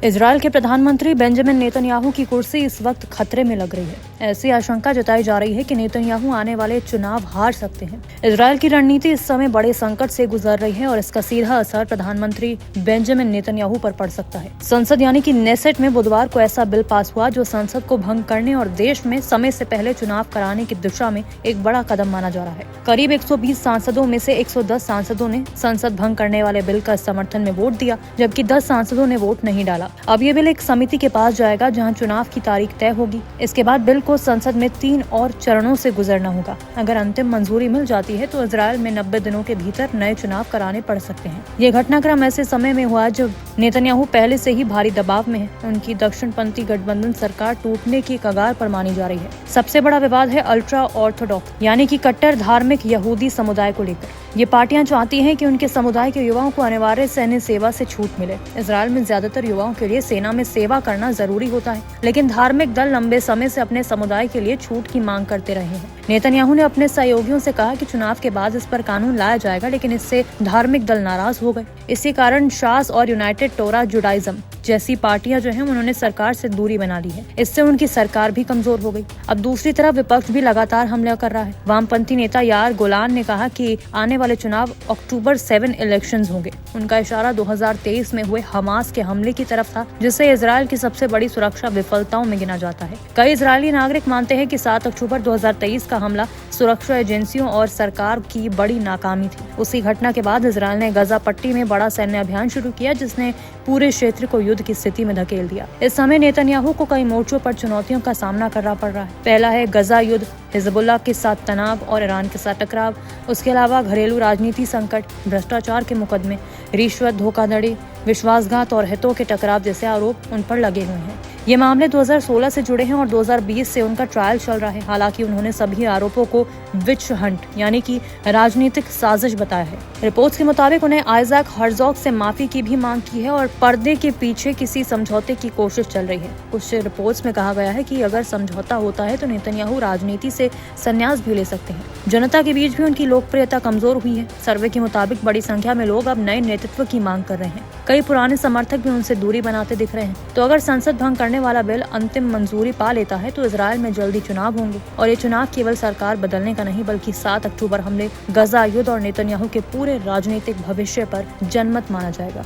Israel के प्रधानमंत्री Benjamin Netanyahu की कुर्सी इस वक्त खतरे में लग रही है। ऐसी आशंका जताई जा रही है कि नेतन्याहू आने वाले चुनाव हार सकते हैं। इजरायल की रणनीति इस समय बड़े संकट से गुजर रही है और इसका सीधा असर प्रधानमंत्री बेंजामिन नेतन्याहू पर पड़ सकता है। संसद यानी कि नेसेट में बुधवार को ऐसा बिल पास हुआ जो संसद को भंग करने और देश में समय से पहले चुनाव कराने की दिशा में एक बड़ा कदम माना जा रहा है। करीब 120 सांसदों में से 110 सांसदों ने संसद भंग करने वाले बिल का समर्थन में वोट दिया, जबकि 10 सांसदों ने वोट नहीं डाला। अब ये बिल एक समिति के पास जाएगा जहां चुनाव की तारीख तय होगी। इसके बाद बिल को संसद में 3 और चरणों से गुजरना होगा। अगर अंतिम मंजूरी मिल जाती है तो इजरायल में 90 दिनों के भीतर नए चुनाव कराने पड़ सकते हैं। ये घटनाक्रम ऐसे समय में हुआ जब नेतन्याहू पहले से ही भारी दबाव में है। उनकी दक्षिणपंथी गठबंधन सरकार टूटने की कगार पर मानी जा रही है। सबसे बड़ा विवाद है अल्ट्रा ऑर्थोडॉक्स यानी कि कट्टर धार्मिक यहूदी समुदाय को लेकर। ये पार्टियां चाहती हैं कि उनके समुदाय के युवाओं को अनिवार्य सैन्य सेवा से छूट मिले। इजरायल में ज्यादातर युवाओं के लिए सेना में सेवा करना जरूरी होता है, लेकिन धार्मिक दल लंबे समय से अपने समुदाय के लिए छूट की मांग करते रहे हैं। नेतन्याहू ने अपने सहयोगियों से कहा कि चुनाव के बाद इस पर कानून लाया जाएगा, लेकिन इससे धार्मिक दल नाराज हो गए। इसी कारण शास और यूनाइटेड टोरा जुडाइज्म जैसी पार्टियां जो हैं उन्होंने सरकार से दूरी बना ली है। इससे उनकी सरकार भी कमजोर हो गई। अब दूसरी तरफ विपक्ष भी लगातार हमला कर रहा है। वामपंथी नेता यार गोलान ने कहा कि आने वाले चुनाव अक्टूबर 7 इलेक्शंस होंगे। उनका इशारा 2023 में हुए हमास के हमले की तरफ था, जिससे इजरायल की सबसे बड़ी सुरक्षा विफलताओं में गिना जाता है। कई इजरायली नागरिक मानते हैं कि 7 अक्टूबर 2023 का हमला सुरक्षा एजेंसियों और सरकार की बड़ी नाकामी थी। उसी घटना के बाद इजरायल ने गजा पट्टी में बड़ा सैन्य अभियान शुरू किया, जिसने पूरे क्षेत्र को युद्ध की स्थिति में धकेल दिया। इस समय नेतन्याहू को कई मोर्चों पर चुनौतियों का सामना करना पड़ रहा है। पहला है गजा युद्ध, हिजबुल्लाह के साथ तनाव और ईरान के साथ टकराव। उसके अलावा घरेलू राजनीति संकट, भ्रष्टाचार के मुकदमे, रिश्वत, धोखाधड़ी, विश्वासघात और हितों के टकराव जैसे आरोप उन पर लगे हुए हैं। ये मामले 2016 से जुड़े हैं और 2020 से उनका ट्रायल चल रहा है। हालांकि उन्होंने सभी आरोपों को विच हंट यानी कि राजनीतिक साजिश बताया है। रिपोर्ट्स के मुताबिक उन्हें आइजैक हर्जोग से माफी की भी मांग की है और पर्दे के पीछे किसी समझौते की कोशिश चल रही है। कुछ रिपोर्ट्स में कहा गया है कि अगर समझौता होता है तो नेतन्याहू राजनीति से संन्यास भी ले सकते हैं। जनता के बीच भी उनकी लोकप्रियता कमजोर हुई है। सर्वे के मुताबिक बड़ी संख्या में लोग अब नए नेतृत्व की मांग कर रहे हैं। कई पुराने समर्थक भी उनसे दूरी बनाते दिख रहे हैं। तो अगर संसद भंग करने वाला बिल अंतिम मंजूरी पा लेता है तो इजरायल में जल्दी चुनाव होंगे और ये चुनाव केवल सरकार बदलने का नहीं बल्कि 7 अक्टूबर हमले, गजा युद्ध और नेतन्याहू के पूरे राजनीतिक भविष्य पर जनमत माना जाएगा।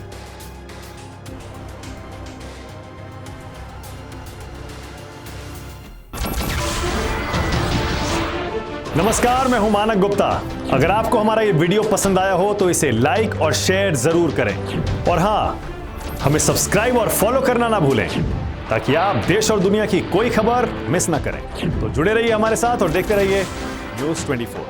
नमस्कार, मैं हूं मानक गुप्ता। अगर आपको हमारा ये वीडियो पसंद आया हो तो इसे लाइक और शेयर जरूर करें और हाँ, हमें सब्सक्राइब और फॉलो करना ना भूलें ताकि आप देश और दुनिया की कोई खबर मिस ना करें। तो जुड़े रहिए हमारे साथ और देखते रहिए न्यूज़ 24।